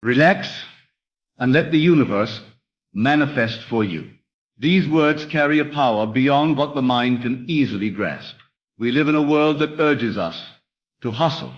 Relax and let the universe manifest for you. These words carry a power beyond what the mind can easily grasp. We live in a world that urges us to hustle,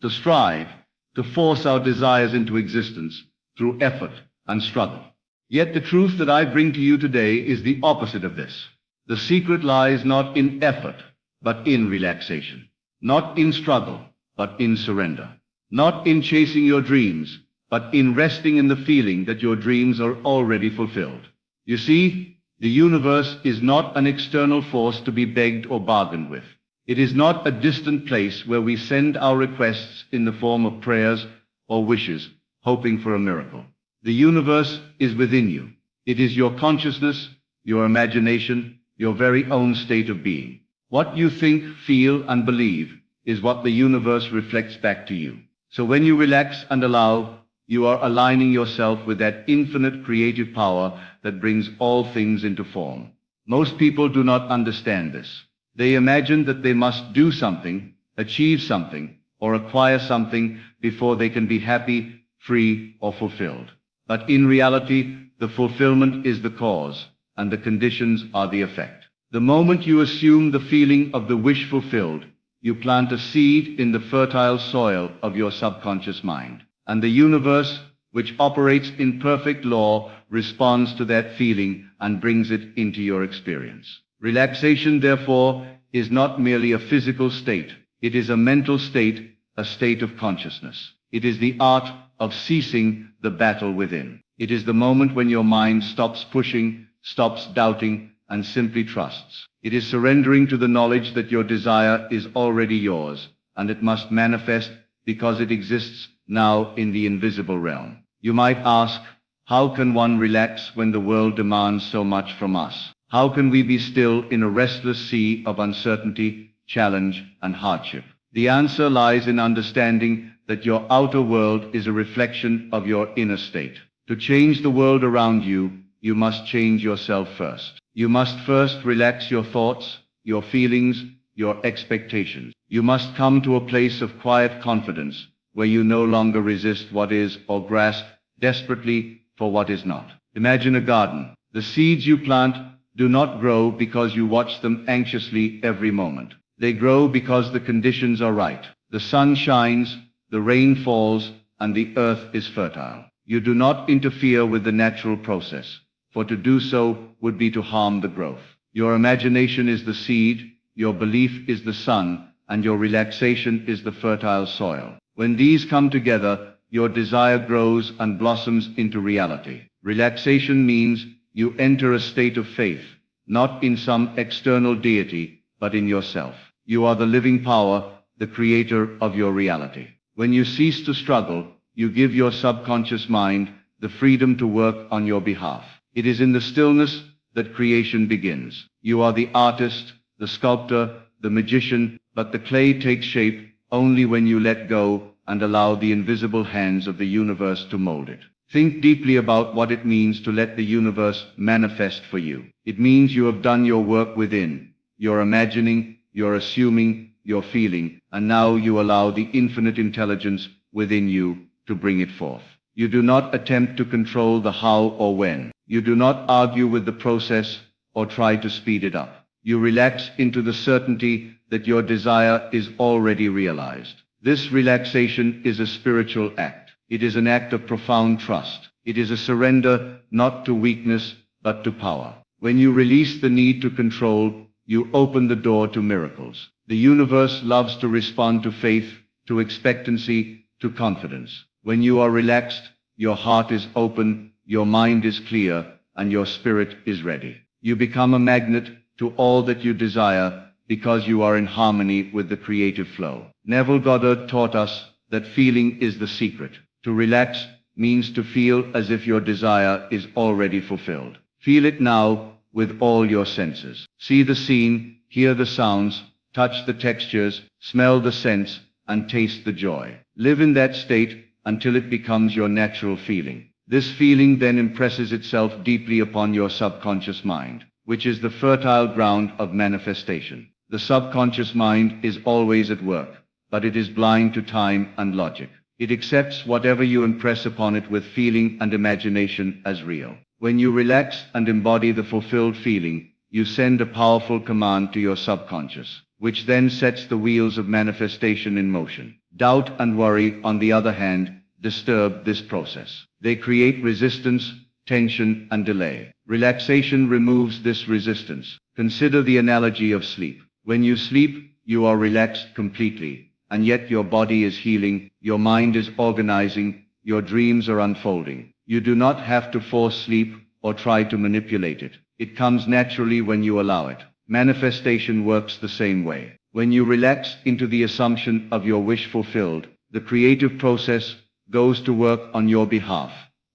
to strive, to force our desires into existence through effort and struggle. Yet the truth that I bring to you today is the opposite of this. The secret lies not in effort, but in relaxation. Not in struggle, but in surrender. Not in chasing your dreams, but in resting in the feeling that your dreams are already fulfilled. You see, the universe is not an external force to be begged or bargained with. It is not a distant place where we send our requests in the form of prayers or wishes, hoping for a miracle. The universe is within you. It is your consciousness, your imagination, your very own state of being. What you think, feel, and believe is what the universe reflects back to you. So when you relax and allow, you are aligning yourself with that infinite creative power that brings all things into form. Most people do not understand this. They imagine that they must do something, achieve something, or acquire something before they can be happy, free, or fulfilled. But in reality, the fulfillment is the cause, and the conditions are the effect. The moment you assume the feeling of the wish fulfilled, you plant a seed in the fertile soil of your subconscious mind. And the universe, which operates in perfect law, responds to that feeling and brings it into your experience. Relaxation, therefore, is not merely a physical state. It is a mental state, a state of consciousness. It is the art of ceasing the battle within. It is the moment when your mind stops pushing, stops doubting, and simply trusts. It is surrendering to the knowledge that your desire is already yours, and it must manifest because it exists now in the invisible realm. You might ask, how can one relax when the world demands so much from us? How can we be still in a restless sea of uncertainty, challenge, and hardship? The answer lies in understanding that your outer world is a reflection of your inner state. To change the world around you, you must change yourself first. You must first relax your thoughts, your feelings, your expectations. You must come to a place of quiet confidence where you no longer resist what is or grasp desperately for what is not. Imagine a garden. The seeds you plant do not grow because you watch them anxiously every moment. They grow because the conditions are right. The sun shines, the rain falls, and the earth is fertile. You do not interfere with the natural process, for to do so would be to harm the growth. Your imagination is the seed, your belief is the sun, and your relaxation is the fertile soil. When these come together, your desire grows and blossoms into reality. Relaxation means you enter a state of faith, not in some external deity, but in yourself. You are the living power, the creator of your reality. When you cease to struggle, you give your subconscious mind the freedom to work on your behalf. It is in the stillness that creation begins. You are the artist, the sculptor, the magician, but the clay takes shape only when you let go and allow the invisible hands of the universe to mold it. Think deeply about what it means to let the universe manifest for you. It means you have done your work within. You're imagining, you're assuming, you're feeling, and now you allow the infinite intelligence within you to bring it forth. You do not attempt to control the how or when. You do not argue with the process or try to speed it up. You relax into the certainty that your desire is already realized. This relaxation is a spiritual act. It is an act of profound trust. It is a surrender not to weakness, but to power. When you release the need to control, you open the door to miracles. The universe loves to respond to faith, to expectancy, to confidence. When you are relaxed, your heart is open, your mind is clear, and your spirit is ready. You become a magnet to all that you desire because you are in harmony with the creative flow. Neville Goddard taught us that feeling is the secret. To relax means to feel as if your desire is already fulfilled. Feel it now with all your senses. See the scene, hear the sounds, touch the textures, smell the scents, and taste the joy. Live in that state until it becomes your natural feeling. This feeling then impresses itself deeply upon your subconscious mind, which is the fertile ground of manifestation. The subconscious mind is always at work, but it is blind to time and logic. It accepts whatever you impress upon it with feeling and imagination as real. When you relax and embody the fulfilled feeling, you send a powerful command to your subconscious, which then sets the wheels of manifestation in motion. Doubt and worry, on the other hand, disturb this process. They create resistance, tension, and delay. Relaxation removes this resistance. Consider the analogy of sleep. When you sleep, you are relaxed completely, and yet your body is healing, your mind is organizing, your dreams are unfolding. You do not have to force sleep or try to manipulate it. It comes naturally when you allow it. Manifestation works the same way. When you relax into the assumption of your wish fulfilled, the creative process goes to work on your behalf,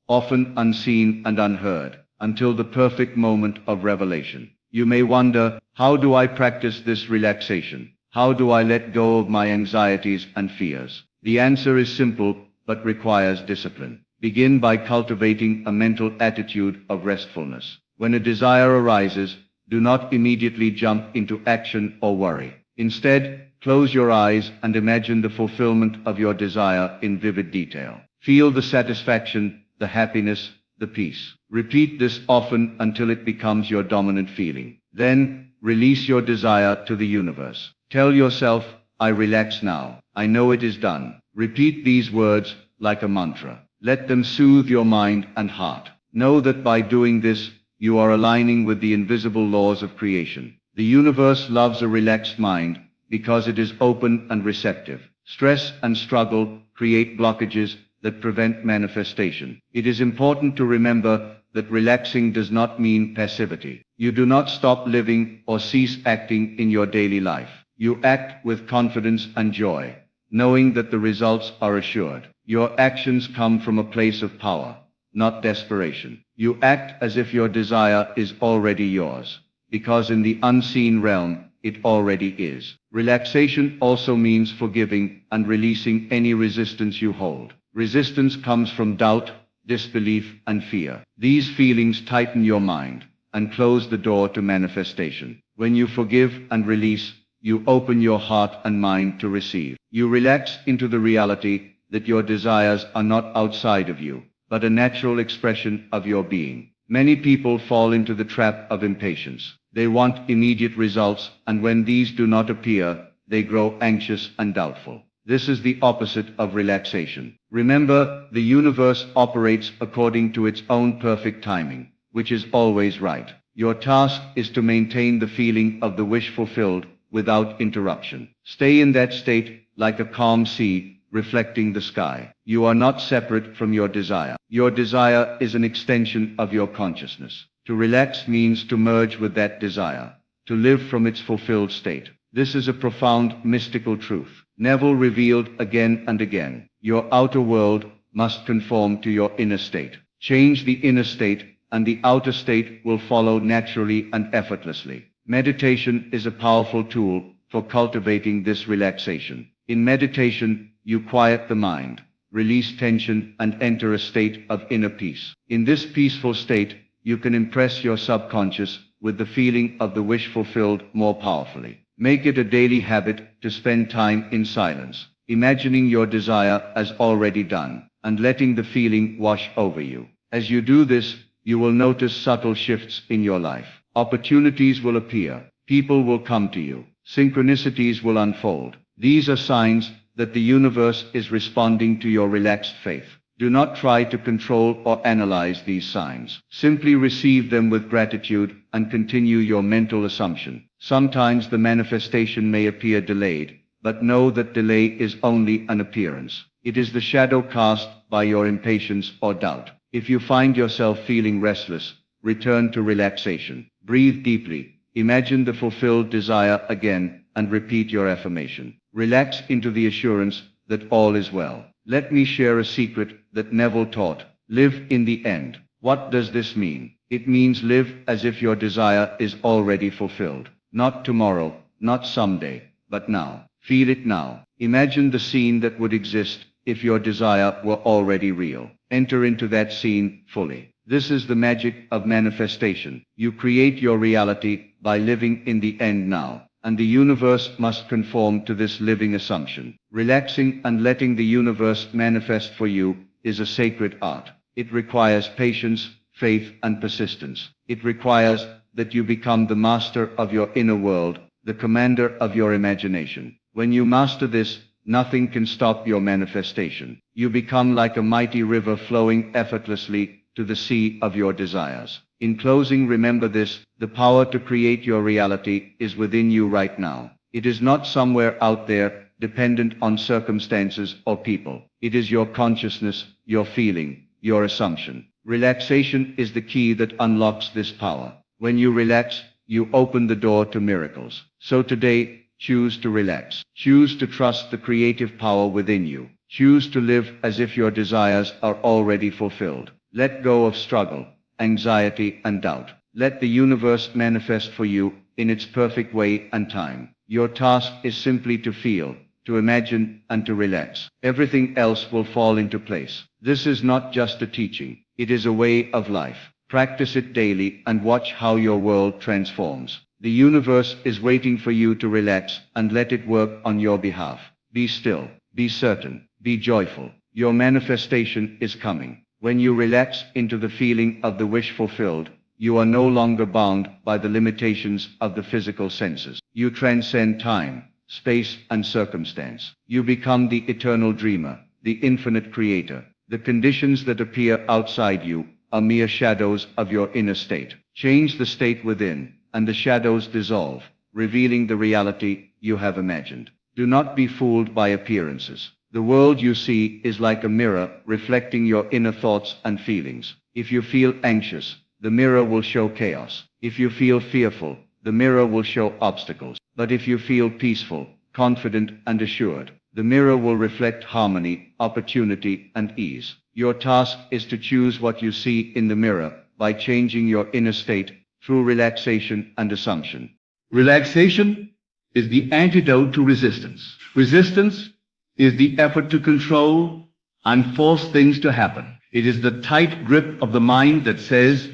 often unseen and unheard, until the perfect moment of revelation. You may wonder, how do I practice this relaxation? How do I let go of my anxieties and fears? The answer is simple, but requires discipline. Begin by cultivating a mental attitude of restfulness. When a desire arises, do not immediately jump into action or worry. Instead, close your eyes and imagine the fulfillment of your desire in vivid detail. Feel the satisfaction, the happiness, the peace. Repeat this often until it becomes your dominant feeling. Then, release your desire to the universe. Tell yourself, I relax now. I know it is done. Repeat these words like a mantra. Let them soothe your mind and heart. Know that by doing this, you are aligning with the invisible laws of creation. The universe loves a relaxed mind because it is open and receptive. Stress and struggle create blockages that prevent manifestation. It is important to remember that relaxing does not mean passivity. You do not stop living or cease acting in your daily life. You act with confidence and joy, knowing that the results are assured. Your actions come from a place of power, not desperation. You act as if your desire is already yours, because in the unseen realm, it already is. Relaxation also means forgiving and releasing any resistance you hold. Resistance comes from doubt, disbelief, and fear. These feelings tighten your mind and close the door to manifestation. When you forgive and release, you open your heart and mind to receive. You relax into the reality that your desires are not outside of you, but a natural expression of your being. Many people fall into the trap of impatience. They want immediate results, and when these do not appear, they grow anxious and doubtful. This is the opposite of relaxation. Remember, the universe operates according to its own perfect timing, which is always right. Your task is to maintain the feeling of the wish fulfilled without interruption. Stay in that state like a calm sea, reflecting the sky. You are not separate from your desire. Your desire is an extension of your consciousness. To relax means to merge with that desire, to live from its fulfilled state. This is a profound mystical truth. Neville revealed again and again, your outer world must conform to your inner state. Change the inner state, and the outer state will follow naturally and effortlessly. Meditation is a powerful tool for cultivating this relaxation. In meditation, you quiet the mind, release tension, and enter a state of inner peace. In this peaceful state, you can impress your subconscious with the feeling of the wish fulfilled more powerfully. Make it a daily habit to spend time in silence, imagining your desire as already done, and letting the feeling wash over you. As you do this, you will notice subtle shifts in your life. Opportunities will appear, people will come to you, synchronicities will unfold. These are signs that the universe is responding to your relaxed faith. Do not try to control or analyze these signs. Simply receive them with gratitude and continue your mental assumption. Sometimes the manifestation may appear delayed, but know that delay is only an appearance. It is the shadow cast by your impatience or doubt. If you find yourself feeling restless, return to relaxation. Breathe deeply. Imagine the fulfilled desire again and repeat your affirmation. Relax into the assurance that all is well. Let me share a secret that Neville taught. Live in the end. What does this mean? It means live as if your desire is already fulfilled. Not tomorrow, not someday, but now. Feel it now. Imagine the scene that would exist if your desire were already real. Enter into that scene fully. This is the magic of manifestation. You create your reality by living in the end now, and the universe must conform to this living assumption. Relaxing and letting the universe manifest for you is a sacred art. It requires patience, faith, and persistence. It requires that you become the master of your inner world, the commander of your imagination. When you master this, nothing can stop your manifestation. You become like a mighty river flowing effortlessly to the sea of your desires. In closing, remember this: the power to create your reality is within you right now. It is not somewhere out there, dependent on circumstances or people. It is your consciousness, your feeling, your assumption. Relaxation is the key that unlocks this power. When you relax, you open the door to miracles. So today, choose to relax. Choose to trust the creative power within you. Choose to live as if your desires are already fulfilled. Let go of struggle, anxiety, and doubt. Let the universe manifest for you in its perfect way and time. Your task is simply to feel, to imagine, and to relax. Everything else will fall into place. This is not just a teaching. It is a way of life. Practice it daily and watch how your world transforms. The universe is waiting for you to relax and let it work on your behalf. Be still, be certain, be joyful. Your manifestation is coming. When you relax into the feeling of the wish fulfilled, you are no longer bound by the limitations of the physical senses. You transcend time, space, and circumstance. You become the eternal dreamer, the infinite creator. The conditions that appear outside you are mere shadows of your inner state. Change the state within, and the shadows dissolve, revealing the reality you have imagined. Do not be fooled by appearances. The world you see is like a mirror reflecting your inner thoughts and feelings. If you feel anxious, the mirror will show chaos. If you feel fearful, the mirror will show obstacles. But if you feel peaceful, confident, and assured, the mirror will reflect harmony, opportunity, and ease. Your task is to choose what you see in the mirror by changing your inner state through relaxation and assumption. Relaxation is the antidote to resistance. Resistance is the effort to control and force things to happen. It is the tight grip of the mind that says,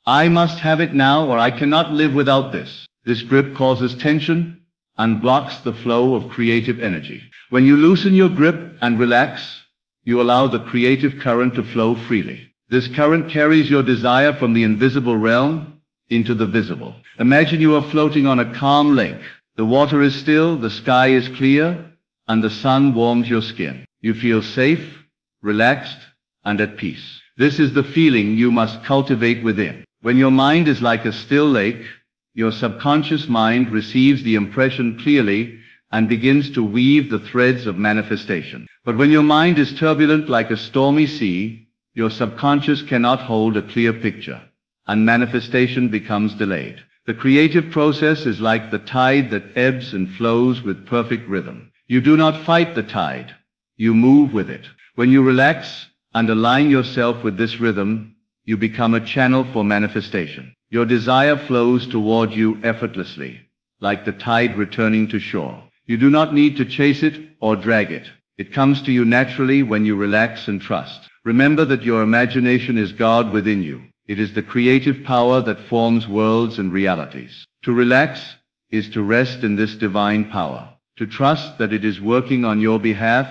I must have it now or I cannot live without this. This grip causes tension and blocks the flow of creative energy. When you loosen your grip and relax, you allow the creative current to flow freely. This current carries your desire from the invisible realm into the visible. Imagine you are floating on a calm lake. The water is still, the sky is clear, and the sun warms your skin. You feel safe, relaxed, and at peace. This is the feeling you must cultivate within. When your mind is like a still lake, your subconscious mind receives the impression clearly and begins to weave the threads of manifestation. But when your mind is turbulent like a stormy sea, your subconscious cannot hold a clear picture, and manifestation becomes delayed. The creative process is like the tide that ebbs and flows with perfect rhythm. You do not fight the tide, you move with it. When you relax and align yourself with this rhythm, you become a channel for manifestation. Your desire flows toward you effortlessly, like the tide returning to shore. You do not need to chase it or drag it. It comes to you naturally when you relax and trust. Remember that your imagination is God within you. It is the creative power that forms worlds and realities. To relax is to rest in this divine power, to trust that it is working on your behalf,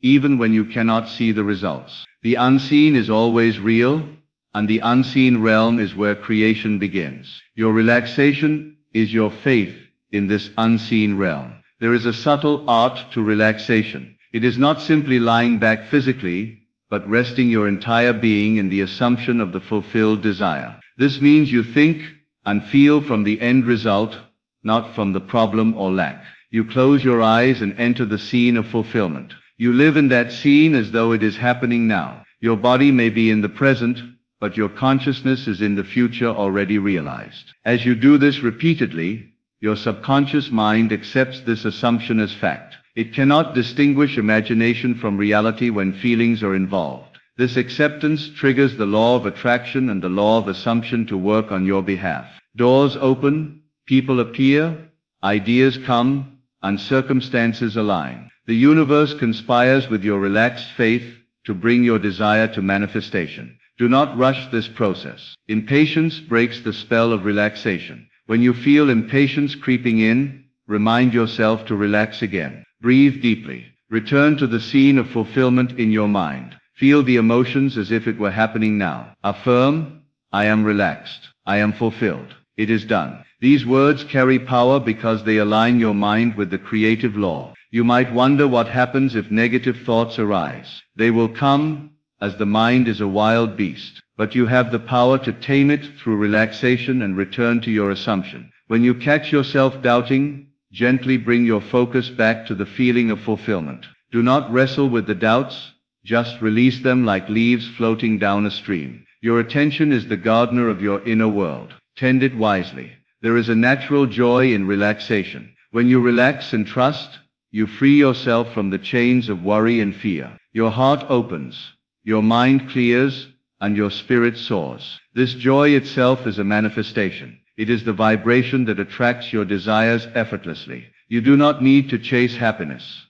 even when you cannot see the results. The unseen is always real, and the unseen realm is where creation begins. Your relaxation is your faith in this unseen realm. There is a subtle art to relaxation. It is not simply lying back physically, but resting your entire being in the assumption of the fulfilled desire. This means you think and feel from the end result, not from the problem or lack. You close your eyes and enter the scene of fulfillment. You live in that scene as though it is happening now. Your body may be in the present, but your consciousness is in the future already realized. As you do this repeatedly, your subconscious mind accepts this assumption as fact. It cannot distinguish imagination from reality when feelings are involved. This acceptance triggers the law of attraction and the law of assumption to work on your behalf. Doors open, people appear, ideas come, and circumstances align. The universe conspires with your relaxed faith to bring your desire to manifestation. Do not rush this process. Impatience breaks the spell of relaxation. When you feel impatience creeping in, remind yourself to relax again. Breathe deeply. Return to the scene of fulfillment in your mind. Feel the emotions as if it were happening now. Affirm, I am relaxed. I am fulfilled. It is done. These words carry power because they align your mind with the creative law. You might wonder what happens if negative thoughts arise. They will come, as the mind is a wild beast. But you have the power to tame it through relaxation and return to your assumption. When you catch yourself doubting, gently bring your focus back to the feeling of fulfillment. Do not wrestle with the doubts, just release them like leaves floating down a stream. Your attention is the gardener of your inner world. Tend it wisely. There is a natural joy in relaxation. When you relax and trust, you free yourself from the chains of worry and fear. Your heart opens, your mind clears, and your spirit soars. This joy itself is a manifestation. It is the vibration that attracts your desires effortlessly. You do not need to chase happiness.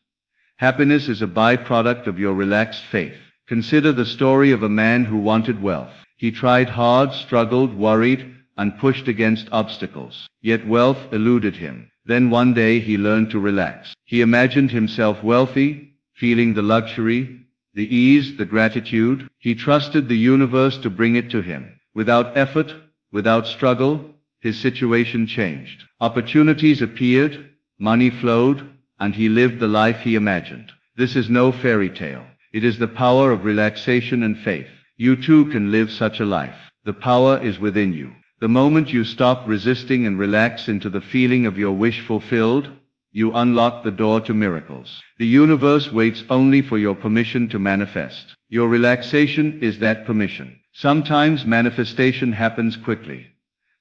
Happiness is a byproduct of your relaxed faith. Consider the story of a man who wanted wealth. He tried hard, struggled, worried, and pushed against obstacles. Yet wealth eluded him. Then one day he learned to relax. He imagined himself wealthy, feeling the luxury, the ease, the gratitude. He trusted the universe to bring it to him. Without effort, without struggle, his situation changed. Opportunities appeared, money flowed, and he lived the life he imagined. This is no fairy tale. It is the power of relaxation and faith. You too can live such a life. The power is within you. The moment you stop resisting and relax into the feeling of your wish fulfilled, you unlock the door to miracles. The universe waits only for your permission to manifest. Your relaxation is that permission. Sometimes manifestation happens quickly.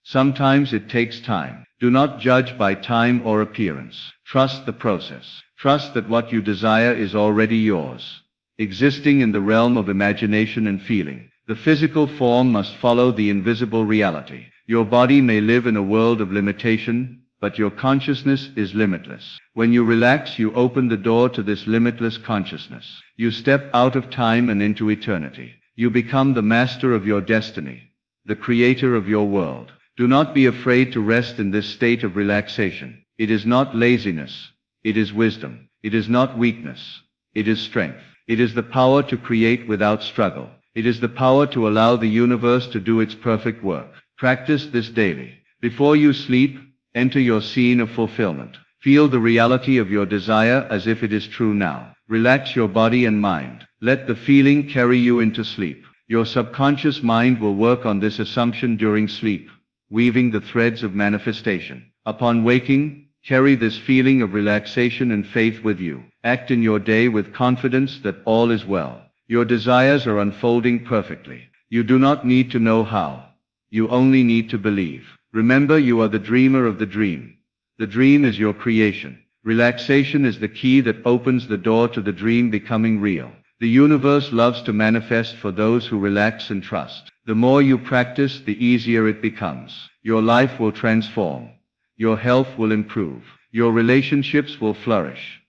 Sometimes it takes time. Do not judge by time or appearance. Trust the process. Trust that what you desire is already yours, existing in the realm of imagination and feeling. The physical form must follow the invisible reality. Your body may live in a world of limitation, but your consciousness is limitless. When you relax, you open the door to this limitless consciousness. You step out of time and into eternity. You become the master of your destiny, the creator of your world. Do not be afraid to rest in this state of relaxation. It is not laziness. It is wisdom. It is not weakness. It is strength. It is the power to create without struggle. It is the power to allow the universe to do its perfect work. Practice this daily. Before you sleep, enter your scene of fulfillment. Feel the reality of your desire as if it is true now. Relax your body and mind. Let the feeling carry you into sleep. Your subconscious mind will work on this assumption during sleep, weaving the threads of manifestation. Upon waking, carry this feeling of relaxation and faith with you. Act in your day with confidence that all is well. Your desires are unfolding perfectly. You do not need to know how. You only need to believe. Remember, you are the dreamer of the dream. The dream is your creation. Relaxation is the key that opens the door to the dream becoming real. The universe loves to manifest for those who relax and trust. The more you practice, the easier it becomes. Your life will transform. Your health will improve. Your relationships will flourish.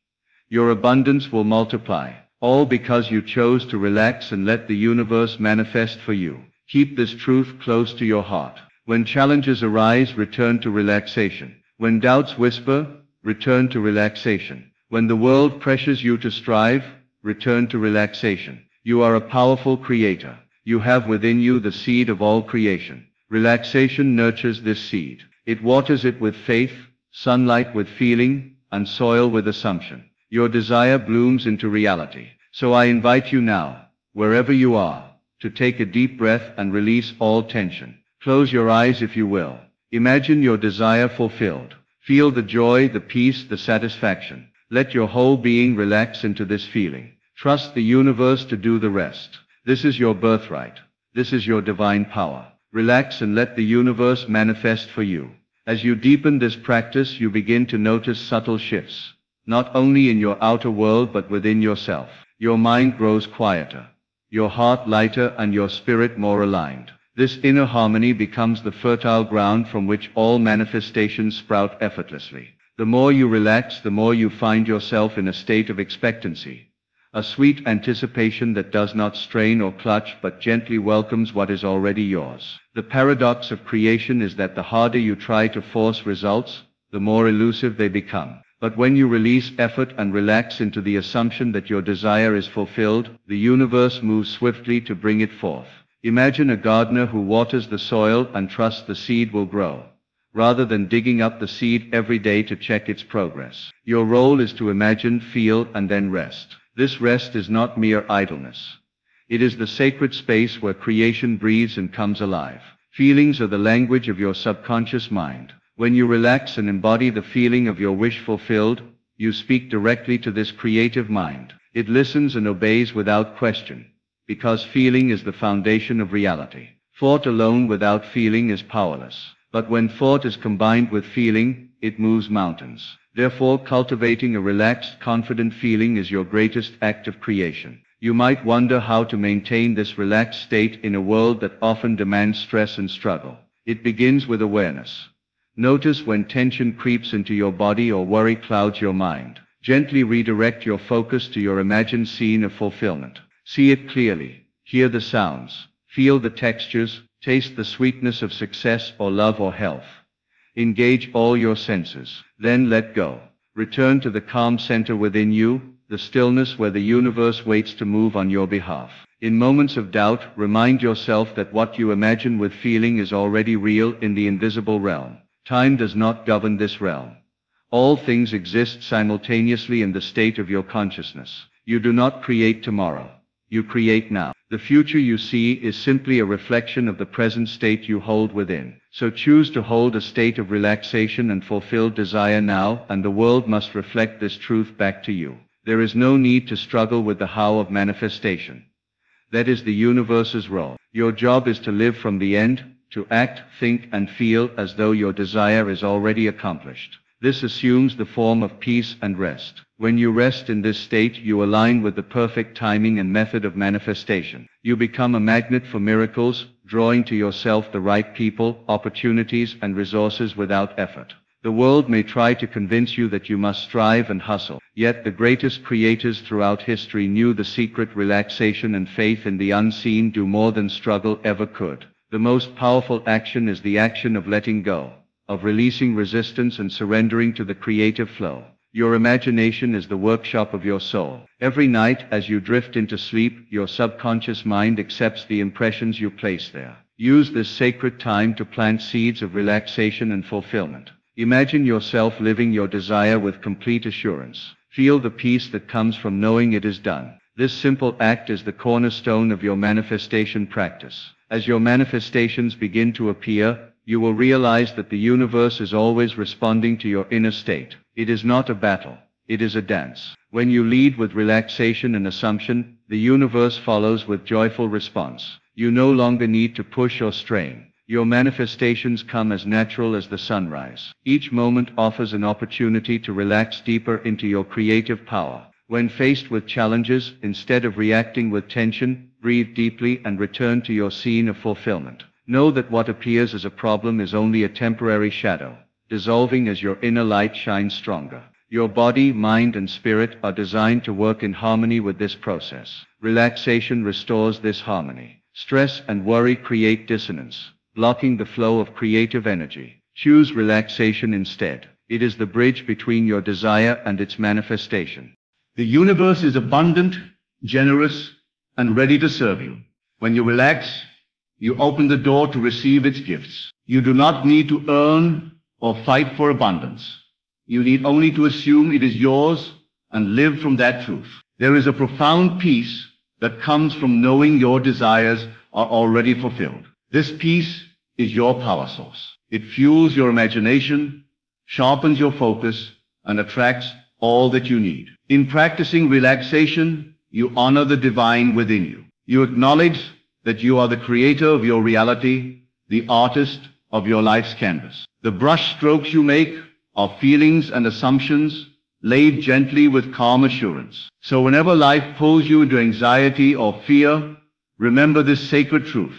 Your abundance will multiply. All because you chose to relax and let the universe manifest for you. Keep this truth close to your heart. When challenges arise, return to relaxation. When doubts whisper, return to relaxation. When the world pressures you to strive, return to relaxation. You are a powerful creator. You have within you the seed of all creation. Relaxation nurtures this seed. It waters it with faith, sunlight with feeling, and soil with assumption. Your desire blooms into reality. So I invite you now, wherever you are, to take a deep breath and release all tension. Close your eyes if you will. Imagine your desire fulfilled. Feel the joy, the peace, the satisfaction. Let your whole being relax into this feeling. Trust the universe to do the rest. This is your birthright. This is your divine power. Relax and let the universe manifest for you. As you deepen this practice, you begin to notice subtle shifts, not only in your outer world but within yourself. Your mind grows quieter, your heart lighter, and your spirit more aligned. This inner harmony becomes the fertile ground from which all manifestations sprout effortlessly. The more you relax, the more you find yourself in a state of expectancy, a sweet anticipation that does not strain or clutch but gently welcomes what is already yours. The paradox of creation is that the harder you try to force results, the more elusive they become. But when you release effort and relax into the assumption that your desire is fulfilled, the universe moves swiftly to bring it forth. Imagine a gardener who waters the soil and trusts the seed will grow, rather than digging up the seed every day to check its progress. Your role is to imagine, feel, and then rest. This rest is not mere idleness. It is the sacred space where creation breathes and comes alive. Feelings are the language of your subconscious mind. When you relax and embody the feeling of your wish fulfilled, you speak directly to this creative mind. It listens and obeys without question, because feeling is the foundation of reality. Thought alone without feeling is powerless. But when thought is combined with feeling, it moves mountains. Therefore, cultivating a relaxed, confident feeling is your greatest act of creation. You might wonder how to maintain this relaxed state in a world that often demands stress and struggle. It begins with awareness. Notice when tension creeps into your body or worry clouds your mind. Gently redirect your focus to your imagined scene of fulfillment. See it clearly. Hear the sounds. Feel the textures. Taste the sweetness of success or love or health. Engage all your senses. Then let go. Return to the calm center within you, the stillness where the universe waits to move on your behalf. In moments of doubt, remind yourself that what you imagine with feeling is already real in the invisible realm. Time does not govern this realm. All things exist simultaneously in the state of your consciousness. You do not create tomorrow. You create now. The future you see is simply a reflection of the present state you hold within. So choose to hold a state of relaxation and fulfilled desire now, and the world must reflect this truth back to you. There is no need to struggle with the how of manifestation. That is the universe's role. Your job is to live from the end, to act, think, and feel as though your desire is already accomplished. This assumes the form of peace and rest. When you rest in this state, you align with the perfect timing and method of manifestation. You become a magnet for miracles, drawing to yourself the right people, opportunities, and resources without effort. The world may try to convince you that you must strive and hustle, yet the greatest creators throughout history knew the secret. Relaxation and faith in the unseen do more than struggle ever could. The most powerful action is the action of letting go, of releasing resistance and surrendering to the creative flow. Your imagination is the workshop of your soul. Every night as you drift into sleep, your subconscious mind accepts the impressions you place there. Use this sacred time to plant seeds of relaxation and fulfillment. Imagine yourself living your desire with complete assurance. Feel the peace that comes from knowing it is done. This simple act is the cornerstone of your manifestation practice. As your manifestations begin to appear, you will realize that the universe is always responding to your inner state. It is not a battle. It is a dance. When you lead with relaxation and assumption, the universe follows with joyful response. You no longer need to push or strain. Your manifestations come as natural as the sunrise. Each moment offers an opportunity to relax deeper into your creative power. When faced with challenges, instead of reacting with tension, breathe deeply and return to your scene of fulfillment. Know that what appears as a problem is only a temporary shadow, dissolving as your inner light shines stronger. Your body, mind, and spirit are designed to work in harmony with this process. Relaxation restores this harmony. Stress and worry create dissonance, blocking the flow of creative energy. Choose relaxation instead. It is the bridge between your desire and its manifestation. The universe is abundant, generous, and ready to serve you. When you relax, you open the door to receive its gifts. You do not need to earn or fight for abundance. You need only to assume it is yours and live from that truth. There is a profound peace that comes from knowing your desires are already fulfilled. This peace is your power source. It fuels your imagination, sharpens your focus, and attracts all that you need. In practicing relaxation, you honor the divine within you. You acknowledge that you are the creator of your reality, the artist of your life's canvas. The brush strokes you make are feelings and assumptions laid gently with calm assurance. So whenever life pulls you into anxiety or fear, remember this sacred truth.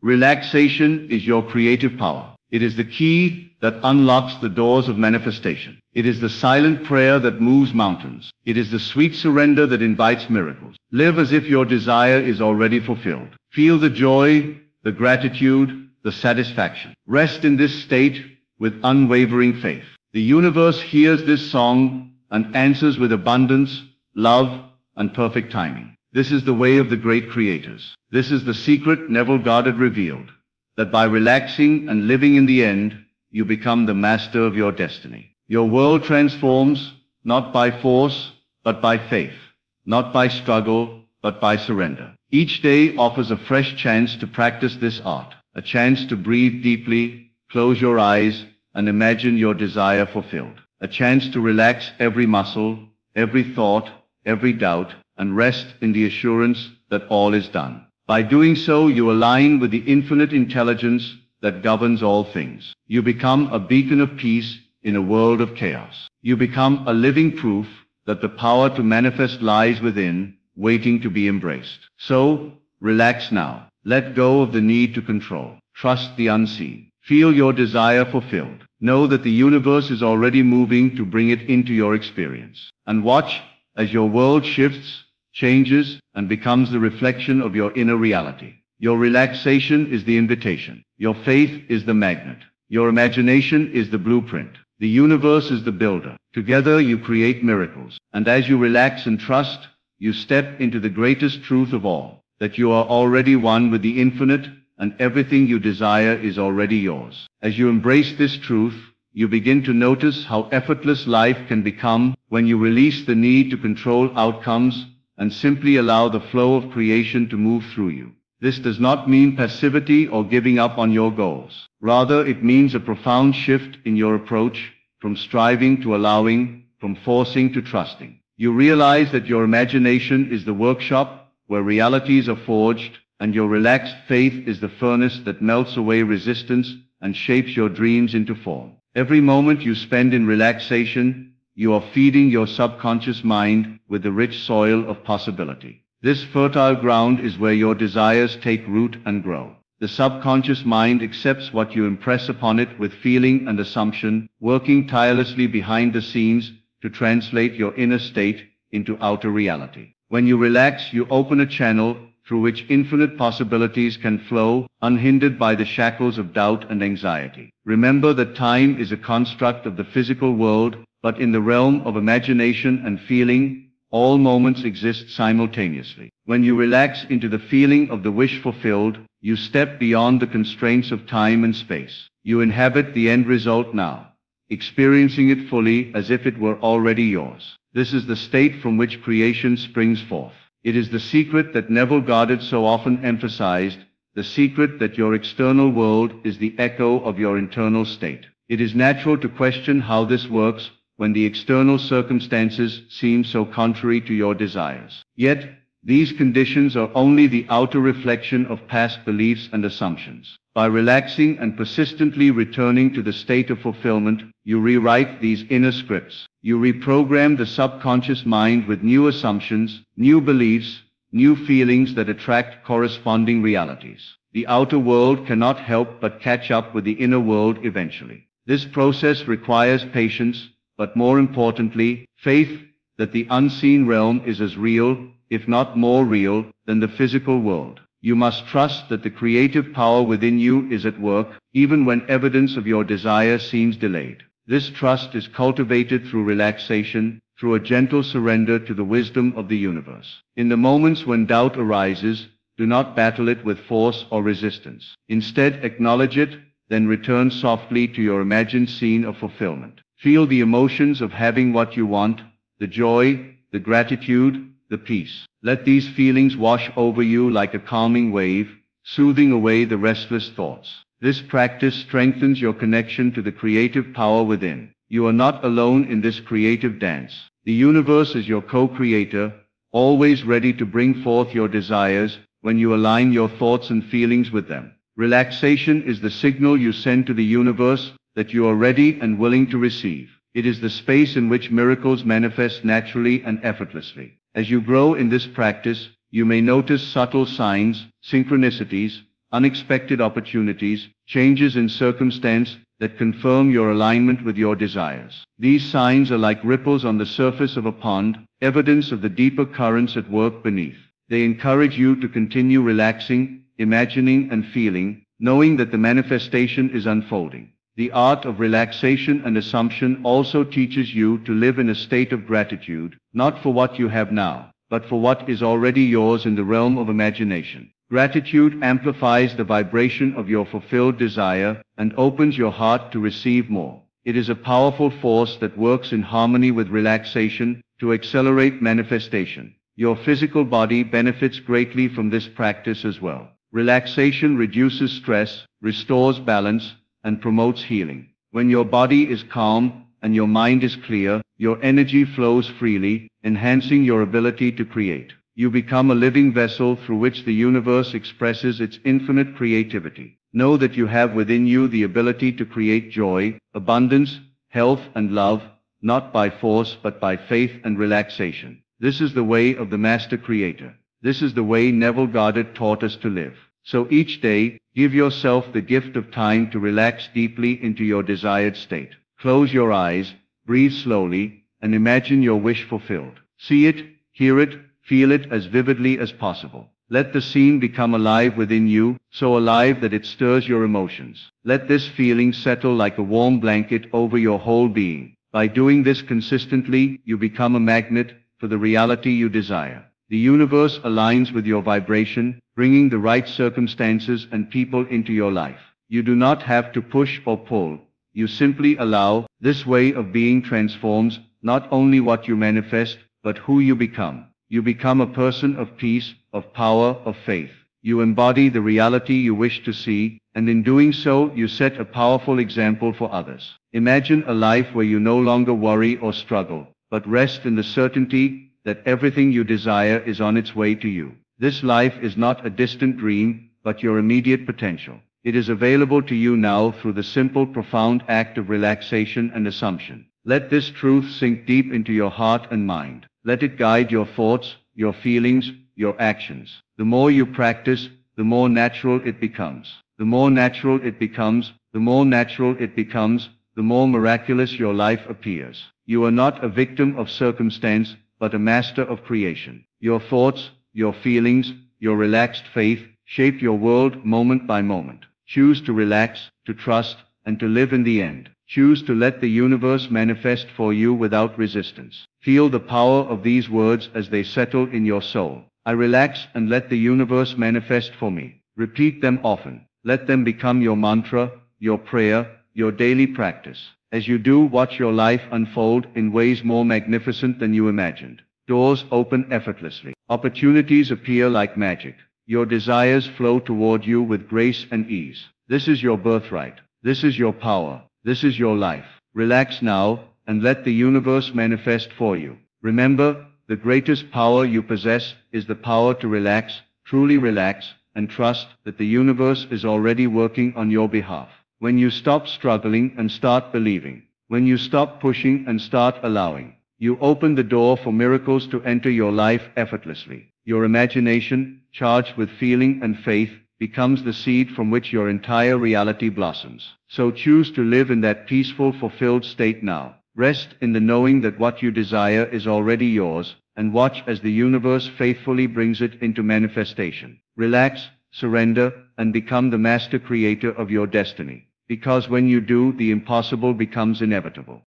Relaxation is your creative power. It is the key that unlocks the doors of manifestation. It is the silent prayer that moves mountains. It is the sweet surrender that invites miracles. Live as if your desire is already fulfilled. Feel the joy, the gratitude, the satisfaction. Rest in this state with unwavering faith. The universe hears this song and answers with abundance, love, and perfect timing. This is the way of the great creators. This is the secret Neville Goddard revealed, that by relaxing and living in the end, you become the master of your destiny. Your world transforms, not by force, but by faith, not by struggle, but by surrender. Each day offers a fresh chance to practice this art, a chance to breathe deeply, close your eyes, and imagine your desire fulfilled, a chance to relax every muscle, every thought, every doubt, and rest in the assurance that all is done. By doing so, you align with the infinite intelligence that governs all things. You become a beacon of peace in a world of chaos. You become a living proof that the power to manifest lies within, waiting to be embraced. So, relax now. Let go of the need to control. Trust the unseen. Feel your desire fulfilled. Know that the universe is already moving to bring it into your experience. And watch as your world shifts, changes, and becomes the reflection of your inner reality. Your relaxation is the invitation. Your faith is the magnet. Your imagination is the blueprint. The universe is the builder. Together you create miracles. And as you relax and trust, you step into the greatest truth of all, that you are already one with the infinite, and everything you desire is already yours. As you embrace this truth, you begin to notice how effortless life can become when you release the need to control outcomes and simply allow the flow of creation to move through you. This does not mean passivity or giving up on your goals. Rather, it means a profound shift in your approach, from striving to allowing, from forcing to trusting. You realize that your imagination is the workshop where realities are forged, and your relaxed faith is the furnace that melts away resistance and shapes your dreams into form. Every moment you spend in relaxation, you are feeding your subconscious mind with the rich soil of possibility. This fertile ground is where your desires take root and grow. The subconscious mind accepts what you impress upon it with feeling and assumption, working tirelessly behind the scenes to translate your inner state into outer reality. When you relax, you open a channel through which infinite possibilities can flow, unhindered by the shackles of doubt and anxiety. Remember that time is a construct of the physical world, but in the realm of imagination and feeling, all moments exist simultaneously. When you relax into the feeling of the wish fulfilled, you step beyond the constraints of time and space. You inhabit the end result now, experiencing it fully as if it were already yours. This is the state from which creation springs forth. It is the secret that Neville Goddard so often emphasized, the secret that your external world is the echo of your internal state. It is natural to question how this works when the external circumstances seem so contrary to your desires. Yet, these conditions are only the outer reflection of past beliefs and assumptions. By relaxing and persistently returning to the state of fulfillment, you rewrite these inner scripts. You reprogram the subconscious mind with new assumptions, new beliefs, new feelings that attract corresponding realities. The outer world cannot help but catch up with the inner world eventually. This process requires patience, but more importantly, faith that the unseen realm is as real, if not more real, than the physical world. You must trust that the creative power within you is at work, even when evidence of your desire seems delayed. This trust is cultivated through relaxation, through a gentle surrender to the wisdom of the universe. In the moments when doubt arises, do not battle it with force or resistance. Instead, acknowledge it, then return softly to your imagined scene of fulfillment. Feel the emotions of having what you want, the joy, the gratitude, the peace. Let these feelings wash over you like a calming wave, soothing away the restless thoughts. This practice strengthens your connection to the creative power within. You are not alone in this creative dance. The universe is your co-creator, always ready to bring forth your desires when you align your thoughts and feelings with them. Relaxation is the signal you send to the universe that you are ready and willing to receive. It is the space in which miracles manifest naturally and effortlessly. As you grow in this practice, you may notice subtle signs, synchronicities, unexpected opportunities, changes in circumstance that confirm your alignment with your desires. These signs are like ripples on the surface of a pond, evidence of the deeper currents at work beneath. They encourage you to continue relaxing, imagining and feeling, knowing that the manifestation is unfolding. The art of relaxation and assumption also teaches you to live in a state of gratitude, not for what you have now, but for what is already yours in the realm of imagination. Gratitude amplifies the vibration of your fulfilled desire and opens your heart to receive more. It is a powerful force that works in harmony with relaxation to accelerate manifestation. Your physical body benefits greatly from this practice as well. Relaxation reduces stress, restores balance, and promotes healing. When your body is calm and your mind is clear, your energy flows freely, enhancing your ability to create. You become a living vessel through which the universe expresses its infinite creativity. Know that you have within you the ability to create joy, abundance, health, and love, not by force but by faith and relaxation. This is the way of the Master Creator. This is the way Neville Goddard taught us to live. So each day, give yourself the gift of time to relax deeply into your desired state. Close your eyes, breathe slowly, and imagine your wish fulfilled. See it, hear it, feel it as vividly as possible. Let the scene become alive within you, so alive that it stirs your emotions. Let this feeling settle like a warm blanket over your whole being. By doing this consistently, you become a magnet for the reality you desire. The universe aligns with your vibration, bringing the right circumstances and people into your life. You do not have to push or pull. You simply allow. This way of being transforms not only what you manifest, but who you become. You become a person of peace, of power, of faith. You embody the reality you wish to see, and in doing so, you set a powerful example for others. Imagine a life where you no longer worry or struggle, but rest in the certainty that everything you desire is on its way to you. This life is not a distant dream, but your immediate potential. It is available to you now through the simple, profound act of relaxation and assumption. Let this truth sink deep into your heart and mind. Let it guide your thoughts, your feelings, your actions. The more you practice, the more natural it becomes. The more natural it becomes, the more natural it becomes, the more miraculous your life appears. You are not a victim of circumstance, but a master of creation. Your thoughts, your feelings, your relaxed faith shape your world moment by moment. Choose to relax, to trust, and to live in the end. Choose to let the universe manifest for you without resistance. Feel the power of these words as they settle in your soul. I relax and let the universe manifest for me. Repeat them often. Let them become your mantra, your prayer, your daily practice. As you do, watch your life unfold in ways more magnificent than you imagined. Doors open effortlessly. Opportunities appear like magic. Your desires flow toward you with grace and ease. This is your birthright. This is your power. This is your life. Relax now and let the universe manifest for you. Remember, the greatest power you possess is the power to relax, truly relax, and trust that the universe is already working on your behalf. When you stop struggling and start believing, when you stop pushing and start allowing, you open the door for miracles to enter your life effortlessly. Your imagination, charged with feeling and faith, becomes the seed from which your entire reality blossoms. So choose to live in that peaceful, fulfilled state now. Rest in the knowing that what you desire is already yours, and watch as the universe faithfully brings it into manifestation. Relax, surrender, and become the master creator of your destiny. Because when you do, the impossible becomes inevitable.